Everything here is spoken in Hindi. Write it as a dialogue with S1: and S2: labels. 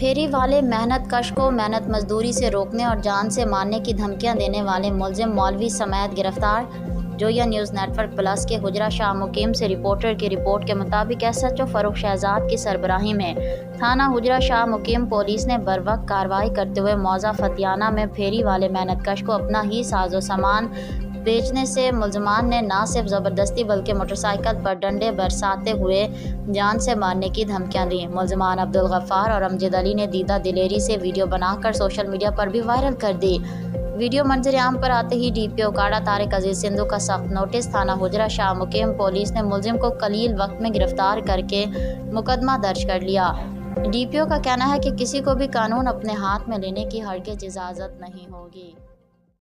S1: फेरी वाले मेहनत कश को मेहनत मजदूरी से रोकने और जान से मारने की धमकियां देने वाले मुलजिम मौलवी समेत गिरफ्तार। जोया न्यूज़ नेटवर्क प्लस के हुजरा शाह मुकीम से रिपोर्टर की रिपोर्ट के मुताबिक एसएचओ फरूख शहजाद की सरबराही में थाना हुजरा शाह मुकीम पुलिस ने बरवक्त कार्रवाई करते हुए मौजा फतियाना में फेरी वाले मेहनत कश को अपना ही साजो सामान बेचने से मुलजमान ने न सिर्फ ज़बरदस्ती बल्कि मोटरसाइकिल पर डंडे बरसाते हुए जान से मारने की धमकियां दी। मुलजमान अब्दुल गफ्फार और अमजद अली ने दीदा दिलेरी से वीडियो बनाकर सोशल मीडिया पर भी वायरल कर दी। वीडियो मंजर आम पर आते ही डीपीओ काड़ा तारिक अजीज सिंधु का सख्त नोटिस। थाना हुजरा शाह मुकीम पुलिस ने मुलजिम को कलील वक्त में गिरफ्तार करके मुकदमा दर्ज कर लिया। डीपीओ का कहना है कि किसी को भी कानून अपने हाथ में लेने की हरगिज़ इजाज़त नहीं होगी।